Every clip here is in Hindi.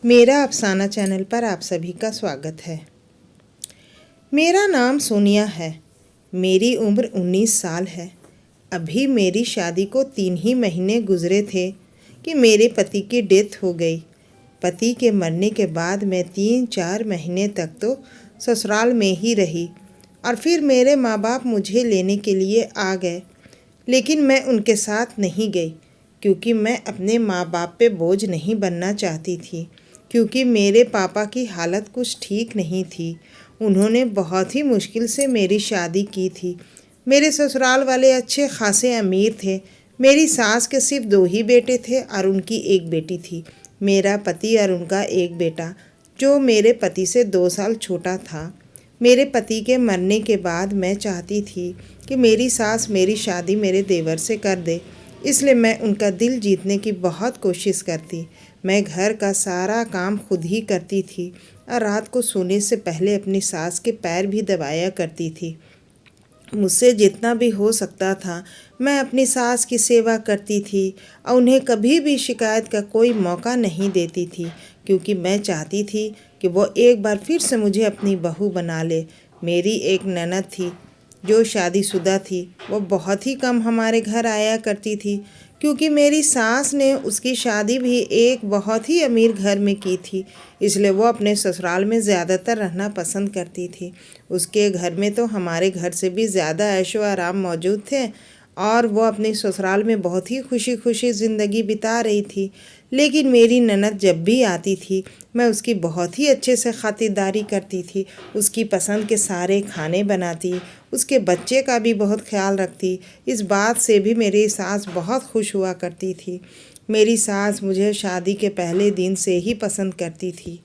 मेरा अफसाना चैनल पर आप सभी का स्वागत है। मेरा नाम सोनिया है। मेरी उम्र 19 साल है। अभी मेरी शादी को 3 ही महीने गुजरे थे कि मेरे पति की डेथ हो गई। पति के मरने के बाद मैं 3-4 महीने तक तो ससुराल में ही रही और फिर मेरे माँ बाप मुझे लेने के लिए आ गए, लेकिन मैं उनके साथ नहीं गई क्योंकि मैं अपने माँ बाप पे बोझ नहीं बनना चाहती थी। क्योंकि मेरे पापा की हालत कुछ ठीक नहीं थी। उन्होंने बहुत ही मुश्किल से मेरी शादी की थी। मेरे ससुराल वाले अच्छे खासे अमीर थे। मेरी सास के सिर्फ 2 ही बेटे थे और उनकी एक बेटी थी। मेरा पति और उनका एक बेटा जो मेरे पति से 2 साल छोटा था। मेरे पति के मरने के बाद मैं चाहती थी कि मेरी सास मेरी शादी मेरे देवर से कर दे, इसलिए मैं उनका दिल जीतने की बहुत कोशिश करती। मैं घर का सारा काम खुद ही करती थी और रात को सोने से पहले अपनी सास के पैर भी दबाया करती थी। मुझसे जितना भी हो सकता था मैं अपनी सास की सेवा करती थी और उन्हें कभी भी शिकायत का कोई मौका नहीं देती थी, क्योंकि मैं चाहती थी कि वो एक बार फिर से मुझे अपनी बहू बना ले। मेरी एक ननद थी जो शादीशुदा थी। वो बहुत ही कम हमारे घर आया करती थी, क्योंकि मेरी सास ने उसकी शादी भी एक बहुत ही अमीर घर में की थी, इसलिए वो अपने ससुराल में ज़्यादातर रहना पसंद करती थी। उसके घर में तो हमारे घर से भी ज़्यादा ऐशो आराम मौजूद थे और वो अपने ससुराल में बहुत ही खुशी खुशी ज़िंदगी बिता रही थी। लेकिन मेरी ननद जब भी आती थी मैं उसकी बहुत ही अच्छे से खातिरदारी करती थी, उसकी पसंद के सारे खाने बनाती, उसके बच्चे का भी बहुत ख्याल रखती। इस बात से भी मेरी सास बहुत खुश हुआ करती थी। मेरी सास मुझे शादी के पहले दिन से ही पसंद करती थी।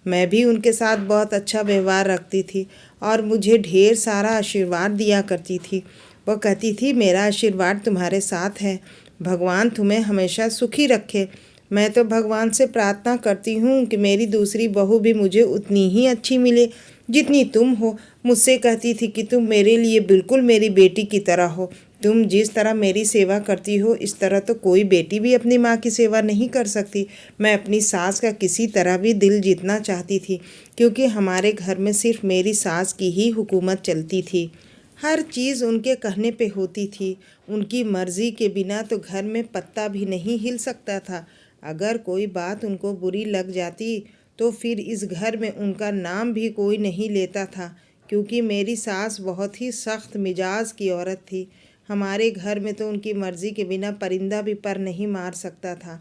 मैं भी उनके साथ बहुत अच्छा व्यवहार रखती थी और मुझे ढेर सारा आशीर्वाद दिया करती थी। वो कहती थी, मेरा आशीर्वाद तुम्हारे साथ है, भगवान तुम्हें हमेशा सुखी रखे। मैं तो भगवान से प्रार्थना करती हूँ कि मेरी दूसरी बहू भी मुझे उतनी ही अच्छी मिले जितनी तुम हो। मुझसे कहती थी कि तुम मेरे लिए बिल्कुल मेरी बेटी की तरह हो। तुम जिस तरह मेरी सेवा करती हो इस तरह तो कोई बेटी भी अपनी माँ की सेवा नहीं कर सकती। मैं अपनी सास का किसी तरह भी दिल जीतना चाहती थी, क्योंकि हमारे घर में सिर्फ मेरी सास की ही हुकूमत चलती थी। हर चीज़ उनके कहने पे होती थी। उनकी मर्ज़ी के बिना तो घर में पत्ता भी नहीं हिल सकता था। अगर कोई बात उनको बुरी लग जाती तो फिर इस घर में उनका नाम भी कोई नहीं लेता था, क्योंकि मेरी सास बहुत ही सख्त मिजाज की औरत थी। हमारे घर में तो उनकी मर्ज़ी के बिना परिंदा भी पर नहीं मार सकता था।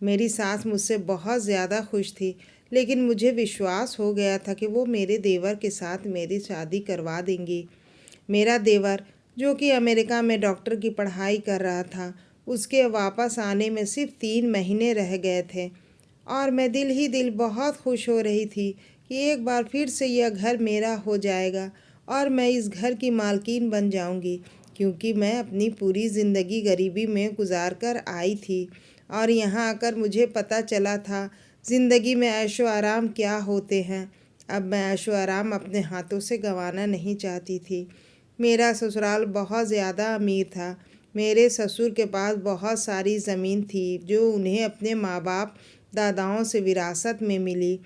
मेरी सास मुझसे बहुत ज़्यादा खुश थी, लेकिन मुझे विश्वास हो गया था कि वो मेरे देवर के साथ मेरी शादी करवा देंगी। मेरा देवर जो कि अमेरिका में डॉक्टर की पढ़ाई कर रहा था, उसके वापस आने में सिर्फ 3 महीने रह गए थे और मैं दिल ही दिल बहुत खुश हो रही थी कि एक बार फिर से यह घर मेरा हो जाएगा और मैं इस घर की मालकिन बन जाऊंगी, क्योंकि मैं अपनी पूरी ज़िंदगी गरीबी में गुजार कर आई थी और यहाँ आकर मुझे पता चला था ज़िंदगी में ऐशो आराम क्या होते हैं। अब मैं ऐशो आराम अपने हाथों से गंवाना नहीं चाहती थी। मेरा ससुराल बहुत ज़्यादा अमीर था। मेरे ससुर के पास बहुत सारी ज़मीन थी जो उन्हें अपने माँ बाप दादाओं से विरासत में मिली।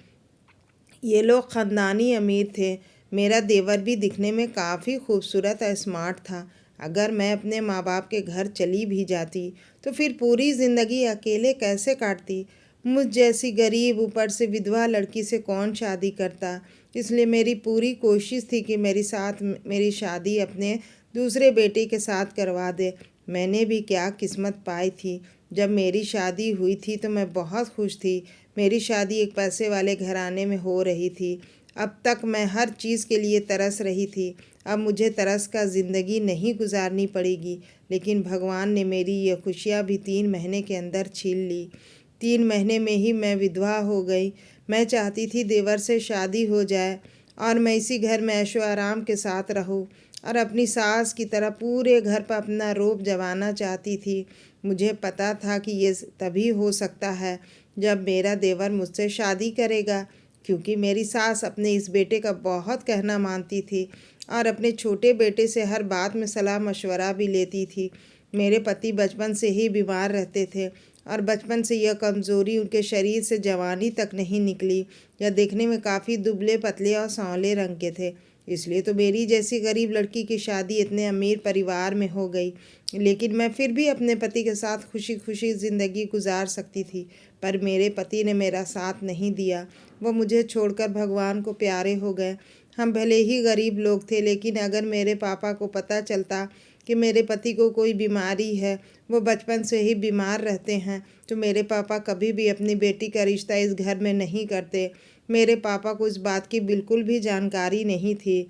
ये लोग ख़ानदानी अमीर थे। मेरा देवर भी दिखने में काफ़ी खूबसूरत और स्मार्ट था। अगर मैं अपने माँ बाप के घर चली भी जाती तो फिर पूरी ज़िंदगी अकेले कैसे काटती। मुझ जैसी गरीब ऊपर से विधवा लड़की से कौन शादी करता। इसलिए मेरी पूरी कोशिश थी कि मेरी शादी अपने दूसरे बेटे के साथ करवा दे। मैंने भी क्या किस्मत पाई थी। जब मेरी शादी हुई थी तो मैं बहुत खुश थी। मेरी शादी एक पैसे वाले घराने में हो रही थी। अब तक मैं हर चीज़ के लिए तरस रही थी। अब मुझे तरस का ज़िंदगी नहीं गुजारनी पड़ेगी। लेकिन भगवान ने मेरी ये खुशियाँ भी 3 महीने के अंदर छीन ली। 3 महीने में ही मैं विधवा हो गई। मैं चाहती थी देवर से शादी हो जाए और मैं इसी घर में ऐशो आराम के साथ रहूं और अपनी सास की तरह पूरे घर पर अपना रोब जमाना चाहती थी। मुझे पता था कि ये तभी हो सकता है जब मेरा देवर मुझसे शादी करेगा, क्योंकि मेरी सास अपने इस बेटे का बहुत कहना मानती थी और अपने छोटे बेटे से हर बात में सलाह मशवरा भी लेती थी। मेरे पति बचपन से ही बीमार रहते थे और बचपन से यह कमज़ोरी उनके शरीर से जवानी तक नहीं निकली। यह देखने में काफ़ी दुबले पतले और सांवले रंग के थे। इसलिए तो मेरी जैसी गरीब लड़की की शादी इतने अमीर परिवार में हो गई। लेकिन मैं फिर भी अपने पति के साथ खुशी खुशी ज़िंदगी गुजार सकती थी। पर मेरे पति ने मेरा साथ नहीं दिया। वो मुझे छोड़कर भगवान को प्यारे हो गए। हम भले ही गरीब लोग थे, लेकिन अगर मेरे पापा को पता चलता कि मेरे पति को कोई बीमारी है, वो बचपन से ही बीमार रहते हैं, तो मेरे पापा कभी भी अपनी बेटी का रिश्ता इस घर में नहीं करते। मेरे पापा को इस बात की बिल्कुल भी जानकारी नहीं थी।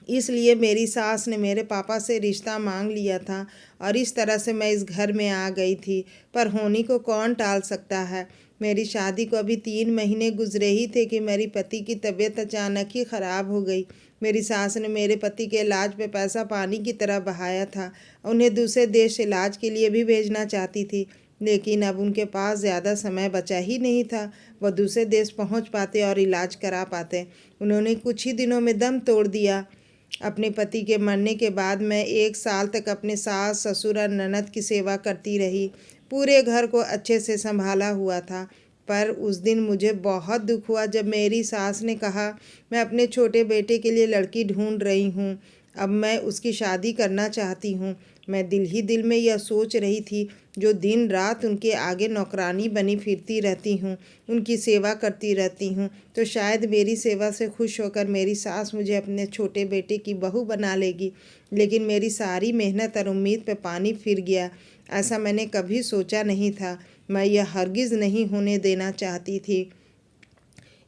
इसलिए मेरी सास ने मेरे पापा से रिश्ता मांग लिया था और इस तरह से मैं इस घर में आ गई थी। पर होनी को कौन टाल सकता है। मेरी शादी को अभी 3 महीने गुजरे ही थे कि मेरी पति की तबीयत अचानक ही ख़राब हो गई। मेरी सास ने मेरे पति के इलाज पे पैसा पानी की तरह बहाया था। उन्हें दूसरे देश इलाज के लिए भी भेजना चाहती थी, लेकिन अब उनके पास ज़्यादा समय बचा ही नहीं था। वह दूसरे देश पहुंच पाते और इलाज करा पाते। उन्होंने कुछ ही दिनों में दम तोड़ दिया। अपने पति के मरने के बाद मैं 1 साल तक अपने सास ससुर और ननद की सेवा करती रही। पूरे घर को अच्छे से संभाला हुआ था। पर उस दिन मुझे बहुत दुख हुआ जब मेरी सास ने कहा, मैं अपने छोटे बेटे के लिए लड़की ढूंढ रही हूँ। अब मैं उसकी शादी करना चाहती हूँ। मैं दिल ही दिल में यह सोच रही थी, जो दिन रात उनके आगे नौकरानी बनी फिरती रहती हूँ, उनकी सेवा करती रहती हूँ, तो शायद मेरी सेवा से खुश होकर मेरी सास मुझे अपने छोटे बेटे की बहू बना लेगी। लेकिन मेरी सारी मेहनत और उम्मीद पे पानी फिर गया। ऐसा मैंने कभी सोचा नहीं था। मैं यह हरगिज़ नहीं होने देना चाहती थी।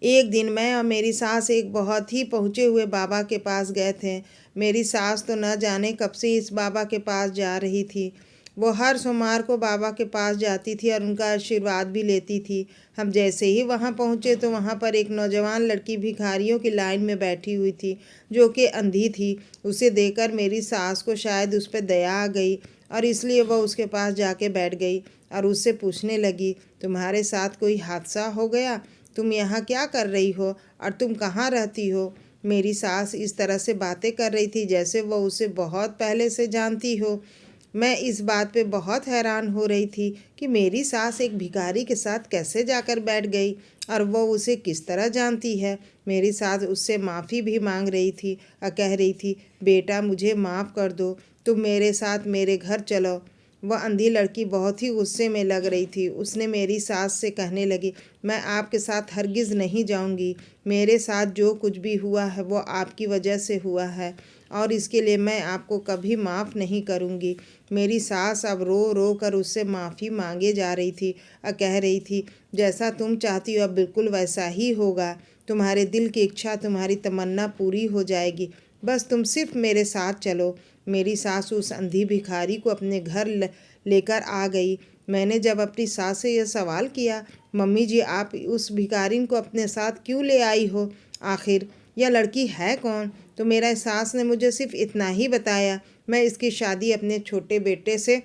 एक दिन मैं और मेरी सास एक बहुत ही पहुँचे हुए बाबा के पास गए थे। मेरी सास तो न जाने कब से इस बाबा के पास जा रही थी। वो हर सोमवार को बाबा के पास जाती थी और उनका आशीर्वाद भी लेती थी। हम जैसे ही वहाँ पहुँचे तो वहाँ पर एक नौजवान लड़की भिखारियों की लाइन में बैठी हुई थी, जो कि अंधी थी। उसे देखकर मेरी सास को शायद उस पर दया आ गई और इसलिए वह उसके पास जाके बैठ गई और उससे पूछने लगी, तुम्हारे साथ कोई हादसा हो गया? तुम यहाँ क्या कर रही हो और तुम कहाँ रहती हो? मेरी सास इस तरह से बातें कर रही थी जैसे वह उसे बहुत पहले से जानती हो। मैं इस बात पे बहुत हैरान हो रही थी कि मेरी सास एक भिखारी के साथ कैसे जाकर बैठ गई और वह उसे किस तरह जानती है। मेरी सास उससे माफ़ी भी मांग रही थी और कह रही थी, बेटा मुझे माफ़ कर दो, तुम मेरे साथ मेरे घर चलो। वह अंधी लड़की बहुत ही गुस्से में लग रही थी। उसने मेरी सास से कहने लगी, मैं आपके साथ हरगिज़ नहीं जाऊंगी। मेरे साथ जो कुछ भी हुआ है वो आपकी वजह से हुआ है और इसके लिए मैं आपको कभी माफ़ नहीं करूंगी। मेरी सास अब रो रो कर उससे माफ़ी मांगे जा रही थी और कह रही थी, जैसा तुम चाहती हो अब बिल्कुल वैसा ही होगा। तुम्हारे दिल की इच्छा, तुम्हारी तमन्ना पूरी हो जाएगी। बस तुम सिर्फ मेरे साथ चलो। मेरी सास उस अंधी भिखारी को अपने घर लेकर आ गई। मैंने जब अपनी सास से यह सवाल किया, मम्मी जी आप उस भिखारिन को अपने साथ क्यों ले आई हो? आखिर यह लड़की है कौन? तो मेरा सास ने मुझे सिर्फ इतना ही बताया, मैं इसकी शादी अपने छोटे बेटे से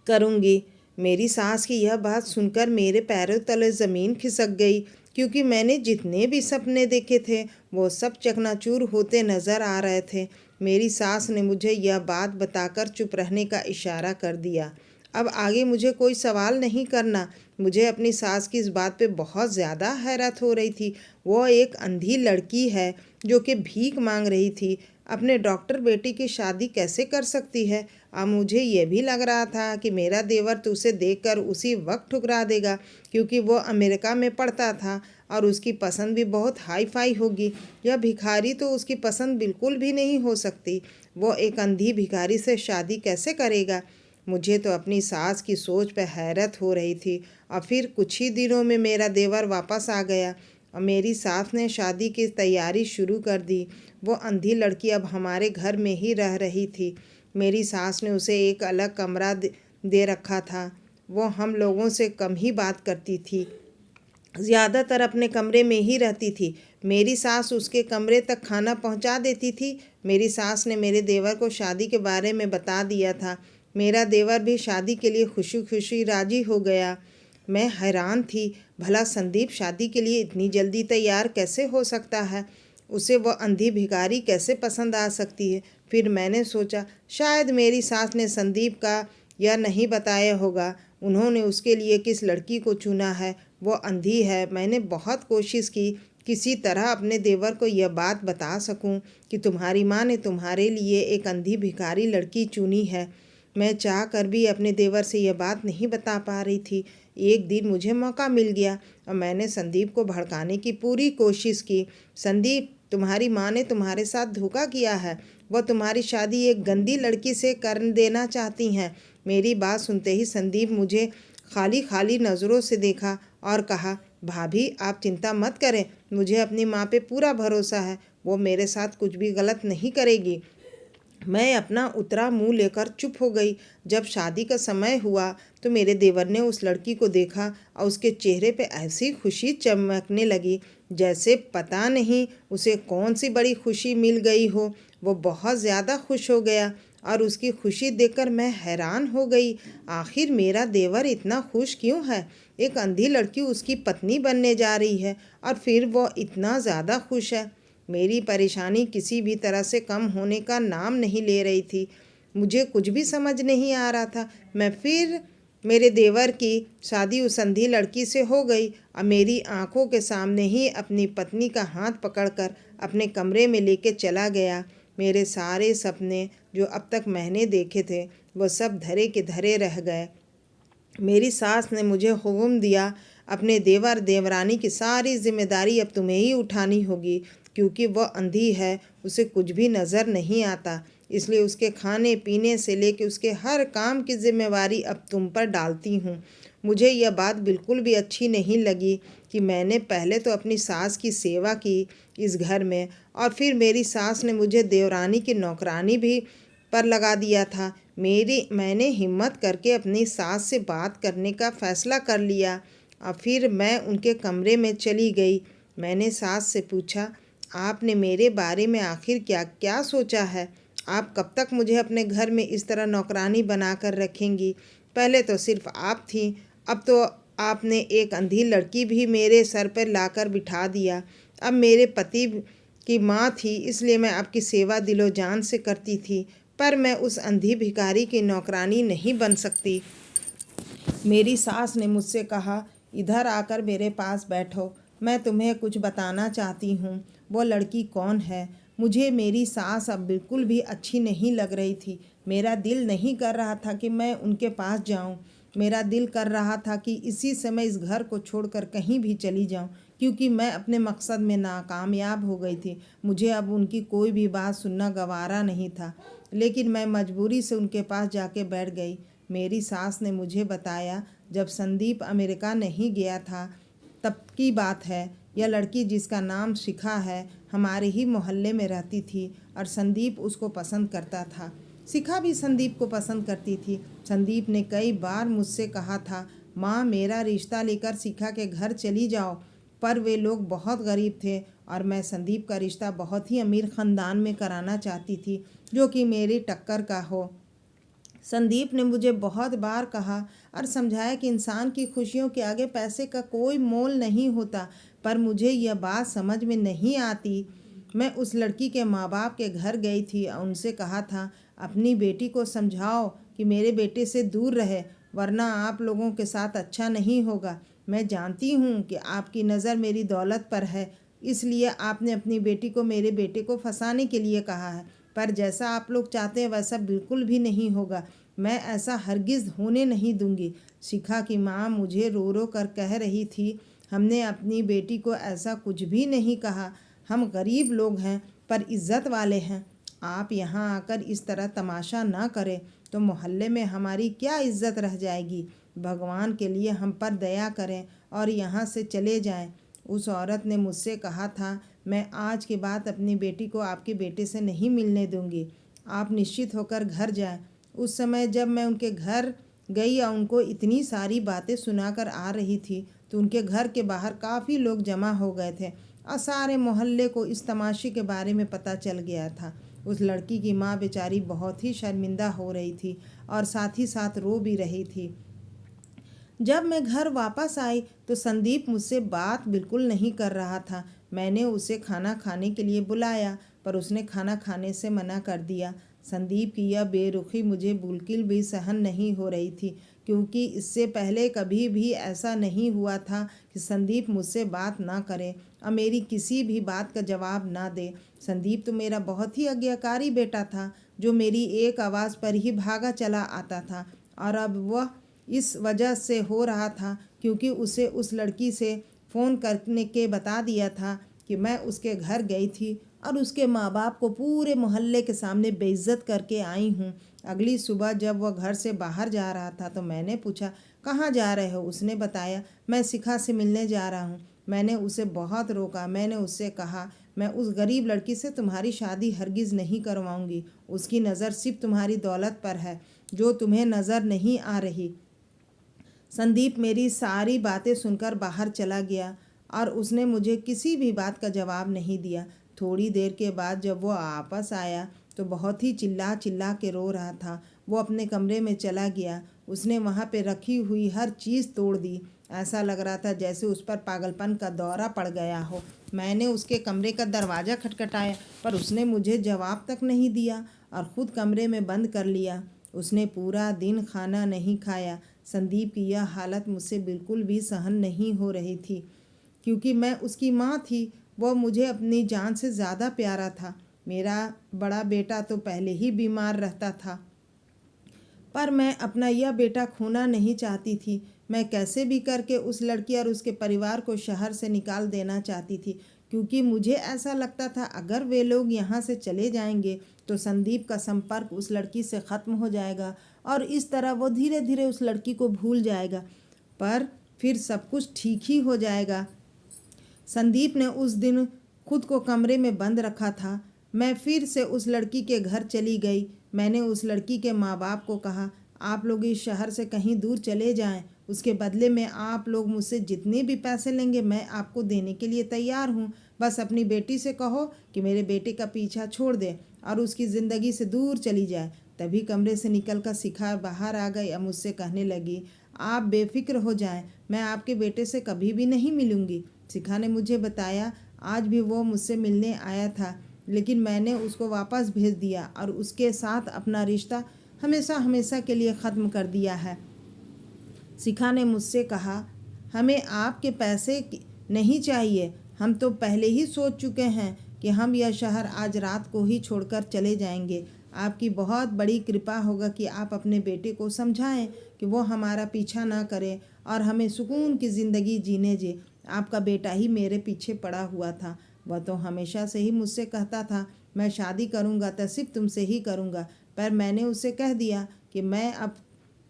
करूँगी। मेरी सास की यह बात सुनकर मेरे पैरों तले ज़मीन खिसक गई, क्योंकि मैंने जितने भी सपने देखे थे वो सब चकनाचूर होते नज़र आ रहे थे। मेरी सास ने मुझे यह बात बताकर चुप रहने का इशारा कर दिया। अब आगे मुझे कोई सवाल नहीं करना। मुझे अपनी सास की इस बात पे बहुत ज़्यादा हैरत हो रही थी। वो एक अंधी लड़की है जो कि भीख मांग रही थी, अपने डॉक्टर बेटी की शादी कैसे कर सकती है? अब मुझे ये भी लग रहा था कि मेरा देवर तो उसे देखकर उसी वक्त ठुकरा देगा, क्योंकि वो अमेरिका में पढ़ता था और उसकी पसंद भी बहुत हाई फाई होगी। यह भिखारी तो उसकी पसंद बिल्कुल भी नहीं हो सकती। वो एक अंधी भिखारी से शादी कैसे करेगा? मुझे तो अपनी सास की सोच पर हैरत हो रही थी। और फिर कुछ ही दिनों में मेरा देवर वापस आ गया और मेरी सास ने शादी की तैयारी शुरू कर दी। वो अंधी लड़की अब हमारे घर में ही रह रही थी। मेरी सास ने उसे एक अलग कमरा दे रखा था। वो हम लोगों से कम ही बात करती थी, ज़्यादातर अपने कमरे में ही रहती थी। मेरी सास उसके कमरे तक खाना पहुंचा देती थी। मेरी सास ने मेरे देवर को शादी के बारे में बता दिया था। मेरा देवर भी शादी के लिए खुशी खुशी राजी हो गया। मैं हैरान थी, भला संदीप शादी के लिए इतनी जल्दी तैयार कैसे हो सकता है? उसे वह अंधी भिखारी कैसे पसंद आ सकती है? फिर मैंने सोचा, शायद मेरी सास ने संदीप का यह नहीं बताया होगा। उन्होंने उसके लिए किस लड़की को चुना है, वो अंधी है। मैंने बहुत कोशिश की किसी तरह अपने देवर को यह बात बता सकूं कि तुम्हारी माँ ने तुम्हारे लिए एक अंधी भिखारी लड़की चुनी है। मैं चाह कर भी अपने देवर से यह बात नहीं बता पा रही थी। एक दिन मुझे मौका मिल गया और मैंने संदीप को भड़काने की पूरी कोशिश की। संदीप, तुम्हारी माँ ने तुम्हारे साथ धोखा किया है। वह तुम्हारी शादी एक गंदी लड़की से कर देना चाहती हैं। मेरी बात सुनते ही संदीप मुझे खाली खाली नज़रों से देखा और कहा, भाभी आप चिंता मत करें, मुझे अपनी माँ पे पूरा भरोसा है। वो मेरे साथ कुछ भी गलत नहीं करेगी। मैं अपना उतरा मुंह लेकर चुप हो गई। जब शादी का समय हुआ तो मेरे देवर ने उस लड़की को देखा और उसके चेहरे पे ऐसी खुशी चमकने लगी जैसे पता नहीं उसे कौन सी बड़ी खुशी मिल गई हो। वो बहुत ज़्यादा खुश हो गया और उसकी खुशी देखकर मैं हैरान हो गई। आखिर मेरा देवर इतना खुश क्यों है? एक अंधी लड़की उसकी पत्नी बनने जा रही है और फिर वो इतना ज़्यादा खुश है। मेरी परेशानी किसी भी तरह से कम होने का नाम नहीं ले रही थी। मुझे कुछ भी समझ नहीं आ रहा था। मैं फिर मेरे देवर की शादी उस अंधी लड़की से हो गई और मेरी आंखों के सामने ही अपनी पत्नी का हाथ पकड़कर अपने कमरे में लेके चला गया। मेरे सारे सपने जो अब तक मैंने देखे थे वो सब धरे के धरे रह गए। मेरी सास ने मुझे हुक्म दिया, अपने देवर देवरानी की सारी जिम्मेदारी अब तुम्हें ही उठानी होगी, क्योंकि वह अंधी है, उसे कुछ भी नज़र नहीं आता। इसलिए उसके खाने पीने से लेकर उसके हर काम की जिम्मेवारी अब तुम पर डालती हूँ। मुझे यह बात बिल्कुल भी अच्छी नहीं लगी कि मैंने पहले तो अपनी सास की सेवा की इस घर में और फिर मेरी सास ने मुझे देवरानी की नौकरानी भी पर लगा दिया था। मैंने हिम्मत करके अपनी सास से बात करने का फ़ैसला कर लिया और फिर मैं उनके कमरे में चली गई। मैंने सास से पूछा, आपने मेरे बारे में आखिर क्या क्या सोचा है? आप कब तक मुझे अपने घर में इस तरह नौकरानी बना कर रखेंगी? पहले तो सिर्फ आप थीं, अब तो आपने एक अंधी लड़की भी मेरे सर पर लाकर बिठा दिया। अब मेरे पति की माँ थी, इसलिए मैं आपकी सेवा दिलो जान से करती थी, पर मैं उस अंधी भिखारी की नौकरानी नहीं बन सकती। मेरी सास ने मुझसे कहा, इधर आकर मेरे पास बैठो, मैं तुम्हें कुछ बताना चाहती हूँ। वो लड़की कौन है? मुझे मेरी सास अब बिल्कुल भी अच्छी नहीं लग रही थी। मेरा दिल नहीं कर रहा था कि मैं उनके पास जाऊँ। मेरा दिल कर रहा था कि इसी समय इस घर को छोड़कर कहीं भी चली जाऊँ, क्योंकि मैं अपने मकसद में नाकामयाब हो गई थी। मुझे अब उनकी कोई भी बात सुनना गवारा नहीं था, लेकिन मैं मजबूरी से उनके पास जाके बैठ गई। मेरी सास ने मुझे बताया, जब संदीप अमेरिका नहीं गया था तब की बात है। यह लड़की जिसका नाम शिखा है हमारे ही मोहल्ले में रहती थी और संदीप उसको पसंद करता था। शिखा भी संदीप को पसंद करती थी। संदीप ने कई बार मुझसे कहा था, माँ मेरा रिश्ता लेकर शिखा के घर चली जाओ, पर वे लोग बहुत गरीब थे और मैं संदीप का रिश्ता बहुत ही अमीर ख़ानदान में कराना चाहती थी, जो कि मेरी टक्कर का हो। संदीप ने मुझे बहुत बार कहा और समझाया कि इंसान की खुशियों के आगे पैसे का कोई मोल नहीं होता, पर मुझे यह बात समझ में नहीं आती। मैं उस लड़की के माँ बाप के घर गई थी और उनसे कहा था, अपनी बेटी को समझाओ कि मेरे बेटे से दूर रहे, वरना आप लोगों के साथ अच्छा नहीं होगा। मैं जानती हूँ कि आपकी नज़र मेरी दौलत पर है, इसलिए आपने अपनी बेटी को मेरे बेटे को फंसाने के लिए कहा है, पर जैसा आप लोग चाहते हैं वैसा बिल्कुल भी नहीं होगा। मैं ऐसा हरगिज़ होने नहीं दूंगी। शिखा की माँ मुझे रो रो कर कह रही थी, हमने अपनी बेटी को ऐसा कुछ भी नहीं कहा। हम गरीब लोग हैं पर इज़्ज़त वाले हैं। आप यहाँ आकर इस तरह तमाशा ना करें तो मोहल्ले में हमारी क्या इज़्ज़त रह जाएगी। भगवान के लिए हम पर दया करें और यहाँ से चले जाएं। उस औरत ने मुझसे कहा था, मैं आज के बाद अपनी बेटी को आपके बेटे से नहीं मिलने दूंगी। आप निश्चित होकर घर जाएं। उस समय जब मैं उनके घर गई और उनको इतनी सारी बातें सुनाकर आ रही थी तो उनके घर के बाहर काफ़ी लोग जमा हो गए थे और सारे मोहल्ले को इस तमाशे के बारे में पता चल गया था। उस लड़की की माँ बेचारी बहुत ही शर्मिंदा हो रही थी और साथ ही साथ रो भी रही थी। जब मैं घर वापस आई तो संदीप मुझसे बात बिल्कुल नहीं कर रहा था। मैंने उसे खाना खाने के लिए बुलाया पर उसने खाना खाने से मना कर दिया। संदीप की यह बेरुखी मुझे बिल्कुल भी सहन नहीं हो रही थी, क्योंकि इससे पहले कभी भी ऐसा नहीं हुआ था कि संदीप मुझसे बात ना करे और मेरी किसी भी बात का जवाब ना दे। संदीप तो मेरा बहुत ही आज्ञाकारी बेटा था, जो मेरी एक आवाज़ पर ही भागा चला आता था। और अब वह इस वजह से हो रहा था क्योंकि उसे उस लड़की से फ़ोन करने के बता दिया था कि मैं उसके घर गई थी और उसके माँ बाप को पूरे मोहल्ले के सामने बेइज्जत करके आई हूँ। अगली सुबह जब वह घर से बाहर जा रहा था तो मैंने पूछा, कहाँ जा रहे हो? उसने बताया, मैं शिखा से मिलने जा रहा हूँ। मैंने उसे बहुत रोका। मैंने उससे कहा, मैं उस गरीब लड़की से तुम्हारी शादी हरगिज़ नहीं करवाऊंगी। उसकी नज़र सिर्फ तुम्हारी दौलत पर है, जो तुम्हें नज़र नहीं आ रही। संदीप मेरी सारी बातें सुनकर बाहर चला गया और उसने मुझे किसी भी बात का जवाब नहीं दिया। थोड़ी देर के बाद जब वो वापस आया तो बहुत ही चिल्ला चिल्ला के रो रहा था। वो अपने कमरे में चला गया। उसने वहाँ पे रखी हुई हर चीज़ तोड़ दी। ऐसा लग रहा था जैसे उस पर पागलपन का दौरा पड़ गया हो। मैंने उसके कमरे का दरवाज़ा खटखटाया पर उसने मुझे जवाब तक नहीं दिया और ख़ुद कमरे में बंद कर लिया। उसने पूरा दिन खाना नहीं खाया। संदीप की यह हालत मुझसे बिल्कुल भी सहन नहीं हो रही थी, क्योंकि मैं उसकी माँ थी। वह मुझे अपनी जान से ज़्यादा प्यारा था। मेरा बड़ा बेटा तो पहले ही बीमार रहता था, पर मैं अपना यह बेटा खोना नहीं चाहती थी। मैं कैसे भी करके उस लड़की और उसके परिवार को शहर से निकाल देना चाहती थी, क्योंकि मुझे ऐसा लगता था अगर वे लोग यहाँ से चले जाएंगे तो संदीप का संपर्क उस लड़की से ख़त्म हो जाएगा और इस तरह वो धीरे धीरे उस लड़की को भूल जाएगा। पर फिर सब कुछ ठीक ही हो जाएगा। संदीप ने उस दिन खुद को कमरे में बंद रखा था। मैं फिर से उस लड़की के घर चली गई। मैंने उस लड़की के माँ बाप को कहा, आप लोग इस शहर से कहीं दूर चले जाएं। उसके बदले में आप लोग मुझसे जितने भी पैसे लेंगे मैं आपको देने के लिए तैयार हूँ। बस अपनी बेटी से कहो कि मेरे बेटे का पीछा छोड़ दे और उसकी ज़िंदगी से दूर चली जाए। तभी कमरे से निकलकर शिखा बाहर आ गई और मुझसे कहने लगी, आप बेफिक्र हो जाएं, मैं आपके बेटे से कभी भी नहीं मिलूँगी। शिखा ने मुझे बताया, आज भी वो मुझसे मिलने आया था, लेकिन मैंने उसको वापस भेज दिया और उसके साथ अपना रिश्ता हमेशा हमेशा के लिए ख़त्म कर दिया है। शिखा ने मुझसे कहा, हमें आपके पैसे नहीं चाहिए। हम तो पहले ही सोच चुके हैं कि हम यह शहर आज रात को ही छोड़कर चले जाएंगे। आपकी बहुत बड़ी कृपा होगा कि आप अपने बेटे को समझाएं कि वो हमारा पीछा ना करे और हमें सुकून की ज़िंदगी जीने दे। आपका बेटा ही मेरे पीछे पड़ा हुआ था। वह तो हमेशा से ही मुझसे कहता था, मैं शादी करूँगा तो सिर्फ तुमसे ही करूँगा। पर मैंने उसे कह दिया कि मैं अब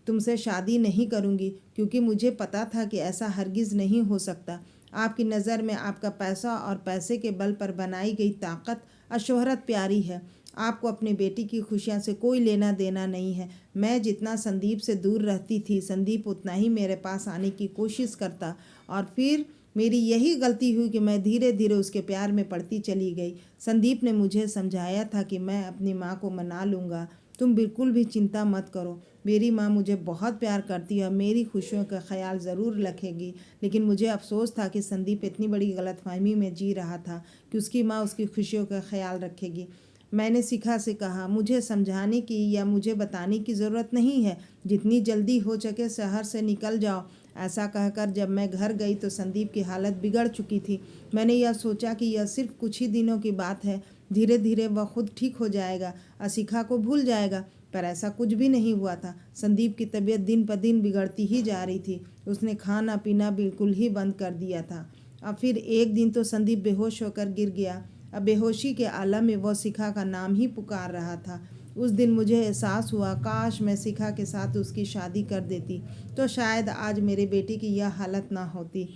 तुमसे शादी नहीं करूँगी, क्योंकि मुझे पता था कि ऐसा हरगिज़ नहीं हो सकता। आपकी नज़र में आपका पैसा और पैसे के बल पर बनाई गई ताकत और शोहरत प्यारी है। आपको अपनी बेटी की खुशियाँ से कोई लेना देना नहीं है। मैं जितना संदीप से दूर रहती थी, संदीप उतना ही मेरे पास आने की कोशिश करता और फिर मेरी यही गलती हुई कि मैं धीरे धीरे उसके प्यार में पड़ती चली गई। संदीप ने मुझे समझाया था कि मैं अपनी माँ को मना लूँगा। तुम बिल्कुल भी चिंता मत करो। मेरी माँ मुझे बहुत प्यार करती है, मेरी खुशियों का ख्याल ज़रूर रखेगी। लेकिन मुझे अफसोस था कि संदीप इतनी बड़ी गलतफहमी में जी रहा था कि उसकी माँ उसकी खुशियों का ख्याल रखेगी। मैंने शिखा से कहा, मुझे समझाने की या मुझे बताने की ज़रूरत नहीं है। जितनी जल्दी हो सके शहर से निकल जाओ। ऐसा कहकर जब मैं घर गई तो संदीप की हालत बिगड़ चुकी थी। मैंने यह सोचा कि यह सिर्फ कुछ ही दिनों की बात है, धीरे धीरे वह खुद ठीक हो जाएगा और शिखा को भूल जाएगा। पर ऐसा कुछ भी नहीं हुआ था। संदीप की तबीयत दिन पर दिन बिगड़ती ही जा रही थी। उसने खाना पीना बिल्कुल ही बंद कर दिया था। और फिर एक दिन तो संदीप बेहोश होकर गिर गया। अब बेहोशी के आलम में वह शिखा का नाम ही पुकार रहा था। उस दिन मुझे एहसास हुआ, काश मैं शिखा के साथ उसकी शादी कर देती तो शायद आज मेरे बेटे की यह हालत ना होती।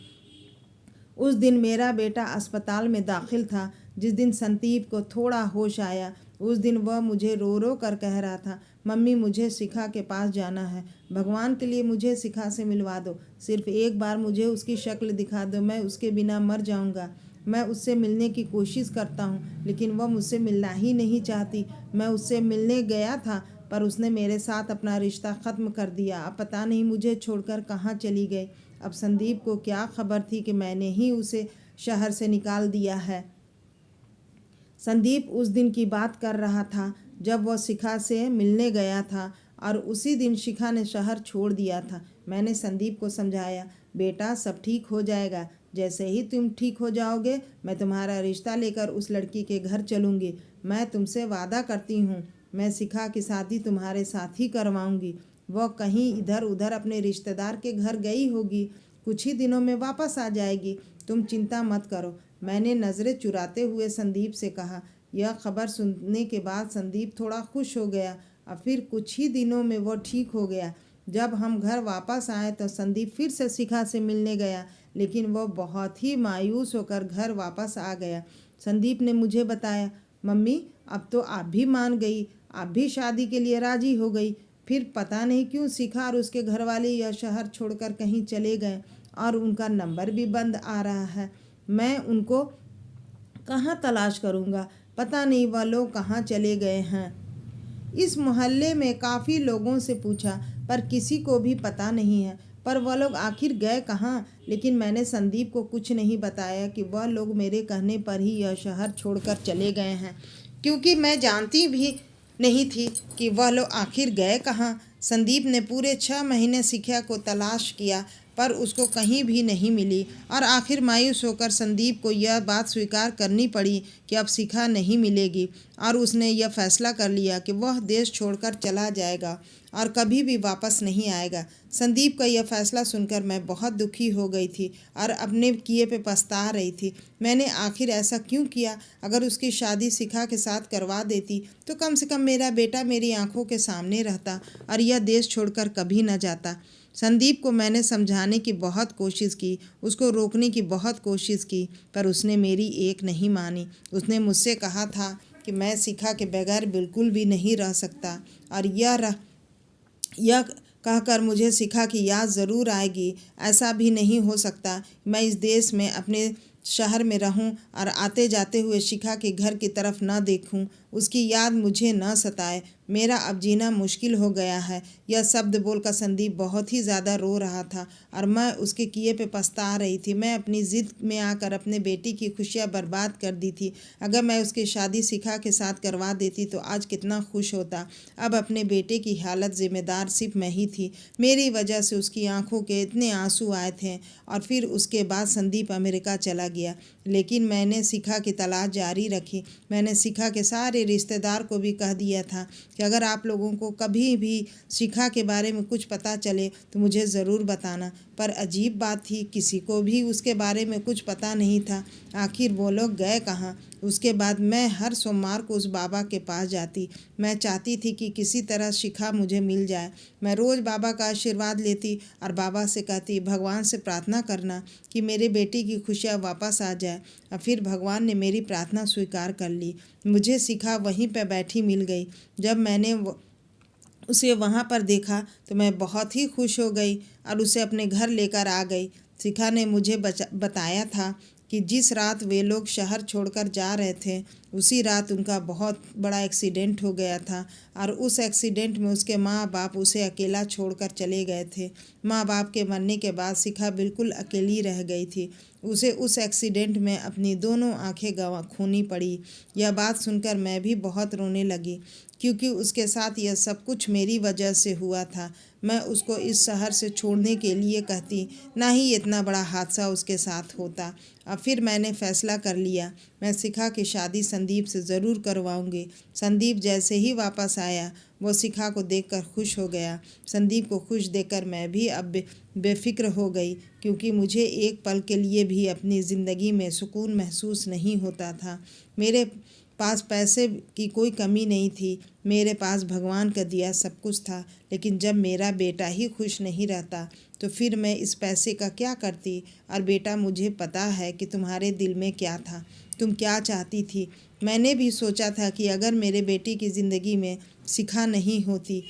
उस दिन मेरा बेटा अस्पताल में दाखिल था। जिस दिन संदीप को थोड़ा होश आया, उस दिन वह मुझे रो रो कर कह रहा था, मम्मी मुझे शिखा के पास जाना है। भगवान के लिए मुझे शिखा से मिलवा दो। सिर्फ एक बार मुझे उसकी शक्ल दिखा दो, मैं उसके बिना मर जाऊंगा। मैं उससे मिलने की कोशिश करता हूँ, लेकिन वह मुझसे मिलना ही नहीं चाहती। मैं उससे मिलने गया था, पर उसने मेरे साथ अपना रिश्ता ख़त्म कर दिया। अब पता नहीं मुझे छोड़कर कहाँ चली गई। अब संदीप को क्या खबर थी कि मैंने ही उसे शहर से निकाल दिया है। संदीप उस दिन की बात कर रहा था जब वह शिखा से मिलने गया था और उसी दिन शिखा ने शहर छोड़ दिया था। मैंने संदीप को समझाया, बेटा सब ठीक हो जाएगा, जैसे ही तुम ठीक हो जाओगे मैं तुम्हारा रिश्ता लेकर उस लड़की के घर चलूँगी। मैं तुमसे वादा करती हूँ, मैं शिखा की शादी तुम्हारे साथ ही करवाऊँगी। वह कहीं इधर उधर अपने रिश्तेदार के घर गई होगी, कुछ ही दिनों में वापस आ जाएगी, तुम चिंता मत करो। मैंने नज़रें चुराते हुए संदीप से कहा। यह खबर सुनने के बाद संदीप थोड़ा खुश हो गया और फिर कुछ ही दिनों में वह ठीक हो गया। जब हम घर वापस आए तो संदीप फिर से शिखा से मिलने गया, लेकिन वह बहुत ही मायूस होकर घर वापस आ गया। संदीप ने मुझे बताया, मम्मी अब तो आप भी मान गई, आप भी शादी के लिए राजी हो गई। फिर पता नहीं क्यों शिखा और उसके घर वाले यह शहर छोड़कर कहीं चले गए और उनका नंबर भी बंद आ रहा है। मैं उनको कहाँ तलाश करूँगा, पता नहीं वह लोग कहाँ चले गए हैं। इस मोहल्ले में काफ़ी लोगों से पूछा पर किसी को भी पता नहीं है, पर वह लोग आखिर गए कहाँ। लेकिन मैंने संदीप को कुछ नहीं बताया कि वह लोग मेरे कहने पर ही यह शहर छोड़कर चले गए हैं, क्योंकि मैं जानती भी नहीं थी कि वह लोग आखिर गए कहाँ। संदीप ने पूरे 6 महीने शिखा को तलाश किया पर उसको कहीं भी नहीं मिली और आखिर मायूस होकर संदीप को यह बात स्वीकार करनी पड़ी कि अब शिखा नहीं मिलेगी और उसने यह फैसला कर लिया कि वह देश छोड़कर चला जाएगा और कभी भी वापस नहीं आएगा। संदीप का यह फैसला सुनकर मैं बहुत दुखी हो गई थी और अपने किए पे पछता रही थी। मैंने आखिर ऐसा क्यों किया? अगर उसकी शादी शिखा के साथ करवा देती तो कम से कम मेरा बेटा मेरी आंखों के सामने रहता और यह देश छोड़कर कभी न जाता। संदीप को मैंने समझाने की बहुत कोशिश की, उसको रोकने की बहुत कोशिश की, पर उसने मेरी एक नहीं मानी। उसने मुझसे कहा था कि मैं शिखा के बगैर बिल्कुल भी नहीं रह सकता और यह कहकर मुझे शिखा की याद ज़रूर आएगी। ऐसा भी नहीं हो सकता मैं इस देश में अपने शहर में रहूं और आते जाते हुए शिखा के घर की तरफ न देखूं, उसकी याद मुझे न सताए। मेरा अब जीना मुश्किल हो गया है। यह शब्द बोलकर संदीप बहुत ही ज़्यादा रो रहा था और मैं उसके किए पे पछता रही थी। मैं अपनी ज़िद में आकर अपने बेटी की खुशियाँ बर्बाद कर दी थी। अगर मैं उसकी शादी शिखा के साथ करवा देती तो आज कितना खुश होता। अब अपने बेटे की हालत जिम्मेदार सिर्फ मैं ही थी। मेरी वजह से उसकी आंखों के इतने आंसू आए थे। और फिर उसके बाद संदीप अमेरिका चला गया, लेकिन मैंने शिखा की तलाश जारी रखी। मैंने शिखा के सारे रिश्तेदार को भी कह दिया था कि अगर आप लोगों को कभी भी शिखा के बारे में कुछ पता चले तो मुझे ज़रूर बताना। पर अजीब बात थी, किसी को भी उसके बारे में कुछ पता नहीं था। आखिर वो लोग गए कहाँ? उसके बाद मैं हर सोमवार को उस बाबा के पास जाती। मैं चाहती थी कि किसी तरह शिखा मुझे मिल जाए। मैं रोज़ बाबा का आशीर्वाद लेती और बाबा से कहती, भगवान से प्रार्थना करना कि मेरे बेटी की खुशियाँ वापस आ जाए। और फिर भगवान ने मेरी प्रार्थना स्वीकार कर ली। मुझे शिखा वहीं पर बैठी मिल गई। जब मैंने उसे वहाँ पर देखा तो मैं बहुत ही खुश हो गई और उसे अपने घर लेकर आ गई। शिखा ने मुझे बताया था कि जिस रात वे लोग शहर छोड़कर जा रहे थे उसी रात उनका बहुत बड़ा एक्सीडेंट हो गया था और उस एक्सीडेंट में उसके माँ बाप उसे अकेला छोड़कर चले गए थे। माँ बाप के मरने के बाद शिखा बिल्कुल अकेली रह गई थी। उसे उस एक्सीडेंट में अपनी दोनों आंखें खोनी पड़ी। यह बात सुनकर मैं भी बहुत रोने लगी, क्योंकि उसके साथ यह सब कुछ मेरी वजह से हुआ था। मैं उसको इस शहर से छोड़ने के लिए कहती, ना ही इतना बड़ा हादसा उसके साथ होता। अब फिर मैंने फ़ैसला कर लिया, मैं शिखा की शादी संदीप से ज़रूर करवाऊंगी। संदीप जैसे ही वापस आया वो शिखा को देखकर खुश हो गया। संदीप को खुश देखकर मैं भी अब बेफिक्र हो गई, क्योंकि मुझे एक पल के लिए भी अपनी ज़िंदगी में सुकून महसूस नहीं होता था। मेरे पास पैसे की कोई कमी नहीं थी, मेरे पास भगवान का दिया सब कुछ था। लेकिन जब मेरा बेटा ही खुश नहीं रहता तो फिर मैं इस पैसे का क्या करती? और बेटा, मुझे पता है कि तुम्हारे दिल में क्या था, तुम क्या चाहती थी। मैंने भी सोचा था कि अगर मेरे बेटी की ज़िंदगी में शिखा नहीं होती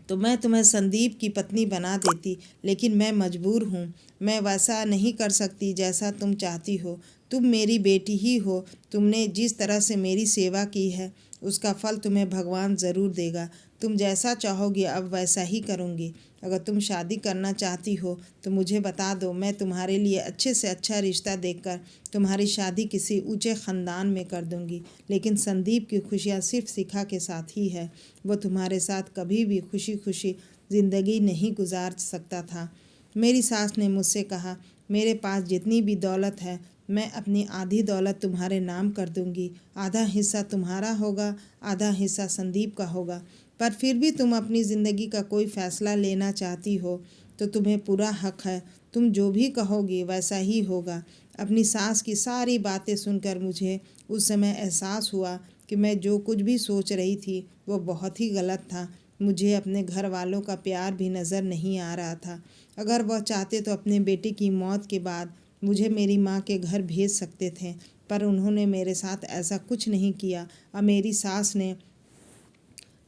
तो मैं तुम्हें संदीप की पत्नी बना देती, लेकिन मैं मजबूर हूँ। मैं वैसा नहीं कर सकती जैसा तुम चाहती हो। तुम मेरी बेटी ही हो। तुमने जिस तरह से मेरी सेवा की है उसका फल तुम्हें भगवान ज़रूर देगा। तुम जैसा चाहोगी अब वैसा ही करूँगी। अगर तुम शादी करना चाहती हो तो मुझे बता दो, मैं तुम्हारे लिए अच्छे से अच्छा रिश्ता देखकर तुम्हारी शादी किसी ऊंचे ख़ानदान में कर दूँगी। लेकिन संदीप की खुशियाँ सिर्फ शिखा के साथ ही है। वो तुम्हारे साथ कभी भी खुशी खुशी ज़िंदगी नहीं गुजार सकता था। मेरी सास ने मुझसे कहा, मेरे पास जितनी भी दौलत है मैं अपनी आधी दौलत तुम्हारे नाम कर दूंगी। आधा हिस्सा तुम्हारा होगा, आधा हिस्सा संदीप का होगा। पर फिर भी तुम अपनी ज़िंदगी का कोई फ़ैसला लेना चाहती हो तो तुम्हें पूरा हक है। तुम जो भी कहोगी वैसा ही होगा। अपनी सास की सारी बातें सुनकर मुझे उस समय एहसास हुआ कि मैं जो कुछ भी सोच रही थी वो बहुत ही गलत था। मुझे अपने घर वालों का प्यार भी नज़र नहीं आ रहा था। अगर वह चाहते तो अपने बेटे की मौत के बाद मुझे मेरी माँ के घर भेज सकते थे, पर उन्होंने मेरे साथ ऐसा कुछ नहीं किया और मेरी सास ने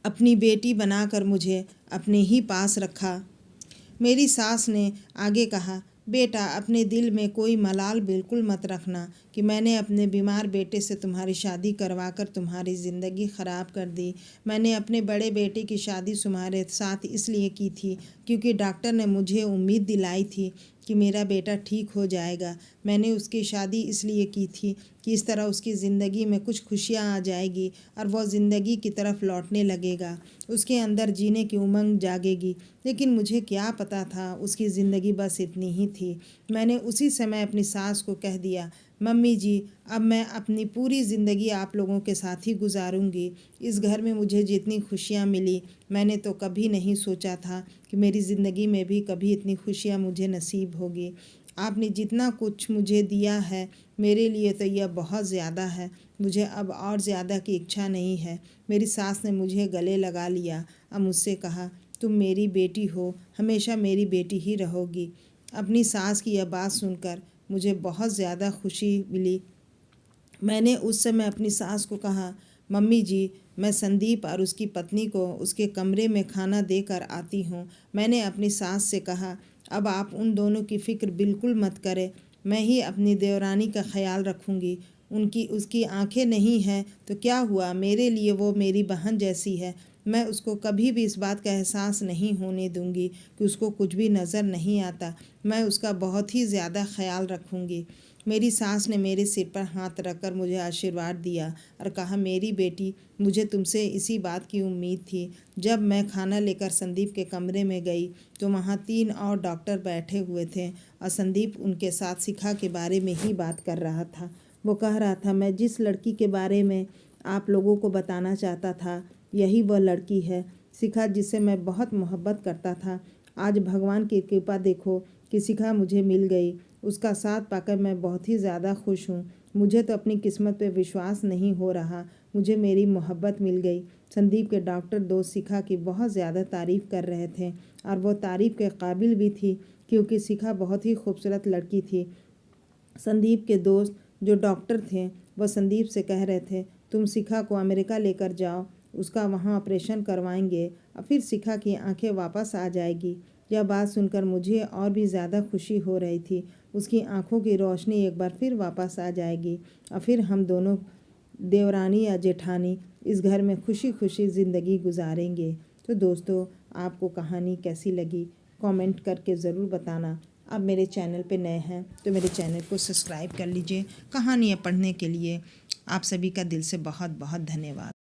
अपनी बेटी बनाकर मुझे अपने ही पास रखा। मेरी सास ने आगे कहा, बेटा अपने दिल में कोई मलाल बिल्कुल मत रखना कि मैंने अपने बीमार बेटे से तुम्हारी शादी करवाकर तुम्हारी ज़िंदगी ख़राब कर दी। मैंने अपने बड़े बेटे की शादी तुम्हारे साथ इसलिए की थी क्योंकि डॉक्टर ने मुझे उम्मीद दिलाई थी कि मेरा बेटा ठीक हो जाएगा। मैंने उसकी शादी इसलिए की थी कि इस तरह उसकी ज़िंदगी में कुछ खुशियाँ आ जाएगी और वह ज़िंदगी की तरफ लौटने लगेगा। उसके अंदर जीने की उमंग जागेगी। लेकिन मुझे क्या पता था उसकी ज़िंदगी बस इतनी ही थी। मैंने उसी समय अपनी सास को कह दिया, मम्मी जी अब मैं अपनी पूरी ज़िंदगी आप लोगों के साथ ही गुजारूंगी। इस घर में मुझे जितनी खुशियाँ मिली मैंने तो कभी नहीं सोचा था कि मेरी ज़िंदगी में भी कभी इतनी खुशियाँ मुझे नसीब होगी। आपने जितना कुछ मुझे दिया है मेरे लिए तो यह बहुत ज़्यादा है। मुझे अब और ज़्यादा की इच्छा नहीं है। मेरी सास ने मुझे गले लगा लिया और मुझसे कहा, तुम मेरी बेटी हो, हमेशा मेरी बेटी ही रहोगी। अपनी सास की यह बात सुनकर मुझे बहुत ज़्यादा खुशी मिली। मैंने उस समय अपनी सास को कहा, मम्मी जी मैं संदीप और उसकी पत्नी को उसके कमरे में खाना देकर आती हूँ। मैंने अपनी सास से कहा, अब आप उन दोनों की फ़िक्र बिल्कुल मत करें, मैं ही अपनी देवरानी का ख्याल रखूँगी। उसकी आंखें नहीं हैं तो क्या हुआ, मेरे लिए वो मेरी बहन जैसी है। मैं उसको कभी भी इस बात का एहसास नहीं होने दूंगी कि उसको कुछ भी नज़र नहीं आता। मैं उसका बहुत ही ज़्यादा ख्याल रखूँगी। मेरी सास ने मेरे सिर पर हाथ रखकर मुझे आशीर्वाद दिया और कहा, मेरी बेटी मुझे तुमसे इसी बात की उम्मीद थी। जब मैं खाना लेकर संदीप के कमरे में गई तो वहाँ 3 और डॉक्टर बैठे हुए थे और संदीप उनके साथ शिखा के बारे में ही बात कर रहा था। वो कह रहा था, मैं जिस लड़की के बारे में आप लोगों को बताना चाहता था यही वह लड़की है, शिखा, जिससे मैं बहुत मोहब्बत करता था। आज भगवान की कृपा देखो कि शिखा मुझे मिल गई। उसका साथ पाकर मैं बहुत ही ज़्यादा खुश हूँ। मुझे तो अपनी किस्मत पे विश्वास नहीं हो रहा, मुझे मेरी मोहब्बत मिल गई। संदीप के डॉक्टर दोस्त शिखा की बहुत ज़्यादा तारीफ़ कर रहे थे और वो तारीफ़ के काबिल भी थी क्योंकि शिखा बहुत ही खूबसूरत लड़की थी। संदीप के दोस्त जो डॉक्टर थे वह संदीप से कह रहे थे, तुम शिखा को अमेरिका लेकर जाओ, उसका वहाँ ऑपरेशन करवाएंगे और फिर शिखा की आंखें वापस आ जाएगी। यह बात सुनकर मुझे और भी ज़्यादा खुशी हो रही थी। उसकी आंखों की रोशनी एक बार फिर वापस आ जाएगी और फिर हम दोनों देवरानी या जेठानी इस घर में खुशी खुशी ज़िंदगी गुजारेंगे। तो दोस्तों आपको कहानी कैसी लगी कमेंट करके ज़रूर बताना। आप मेरे चैनल पे नए हैं तो मेरे चैनल को सब्सक्राइब कर लीजिए। कहानियाँ पढ़ने के लिए आप सभी का दिल से बहुत बहुत धन्यवाद।